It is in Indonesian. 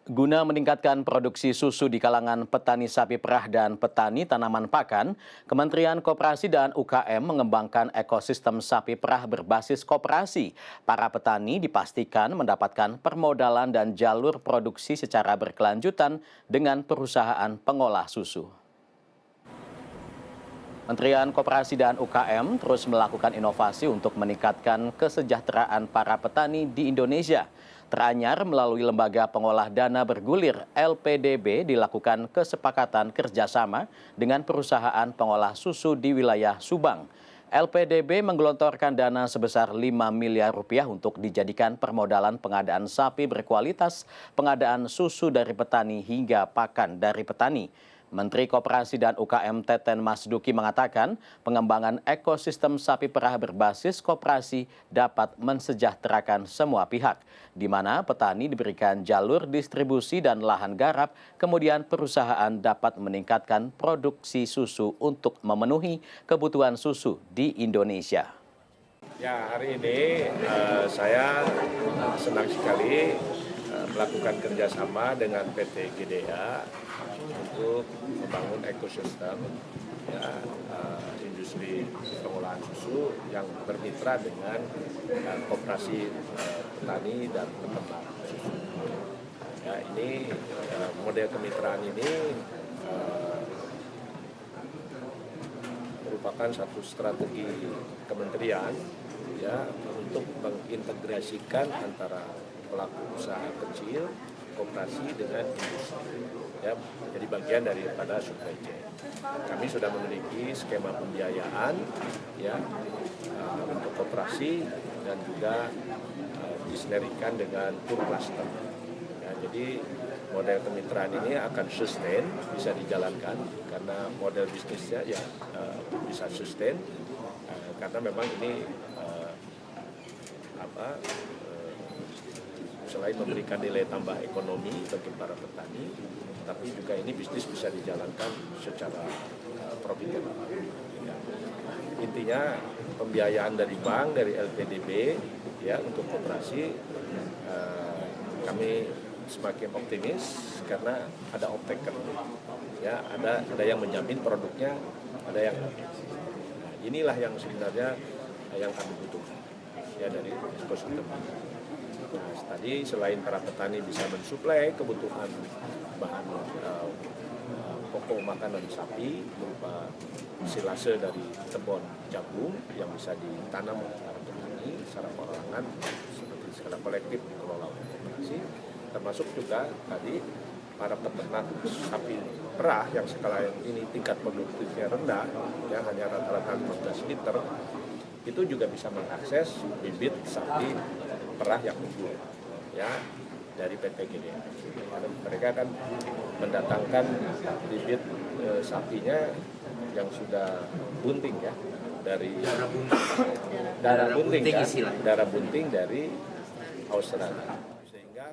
Guna meningkatkan produksi susu di kalangan petani sapi perah dan petani tanaman pakan, Kementerian Koperasi dan UKM mengembangkan ekosistem sapi perah berbasis koperasi. Para petani dipastikan mendapatkan permodalan dan jalur produksi secara berkelanjutan dengan perusahaan pengolah susu. Kementerian Koperasi dan UKM terus melakukan inovasi untuk meningkatkan kesejahteraan para petani di Indonesia. Teranyar melalui lembaga pengolah dana bergulir LPDB dilakukan kesepakatan kerjasama dengan perusahaan pengolah susu di wilayah Subang. LPDB menggelontorkan dana sebesar 5 miliar rupiah untuk dijadikan permodalan pengadaan sapi berkualitas, pengadaan susu dari petani hingga pakan dari petani. Menteri Koperasi dan UKM Teten Masduki mengatakan pengembangan ekosistem sapi perah berbasis koperasi dapat mensejahterakan semua pihak, di mana petani diberikan jalur distribusi dan lahan garap, kemudian perusahaan dapat meningkatkan produksi susu untuk memenuhi kebutuhan susu di Indonesia. Ya, hari ini saya senang sekali melakukan kerjasama dengan PT GDA untuk membangun ekosistem industri pengolahan susu yang bermitra dengan koperasi petani dan peternak susu. Ya, ini model kemitraan ini merupakan satu strategi kementerian ya untuk mengintegrasikan antara pelaku usaha kecil, koperasi dengan industri. Ya, jadi bagian daripada supply chain. Kami sudah memiliki skema pembiayaan ya untuk koperasi dan juga disinergikan dengan tour cluster. Ya, jadi model kemitraan ini akan sustain, bisa dijalankan karena model bisnisnya ya bisa sustain karena memang ini selain memberikan nilai tambah ekonomi bagi para petani, tapi juga ini bisnis bisa dijalankan secara profitable. Ya. Intinya pembiayaan dari bank, dari LPDB, ya untuk koperasi, kami semakin optimis karena ada off-taker, ya ada yang menjamin produknya, ada yang inilah yang sebenarnya yang kami butuhkan ya dari ekosistem. Nah, tadi selain para petani bisa mensuplai kebutuhan bahan pokok makanan sapi berupa silase dari kebun jagung yang bisa ditanam oleh para petani secara perorangan seperti secara kolektif dikelola oleh koperasi, termasuk juga tadi para peternak sapi perah yang sekarang ini tingkat produktifnya rendah, ya hanya rata-rata 15 liter, itu juga bisa mengakses bibit sapi perah yang unggul ya dari PT GDA. Mereka akan mendatangkan bibit sapinya yang sudah bunting ya dari darah bunting dari Australia.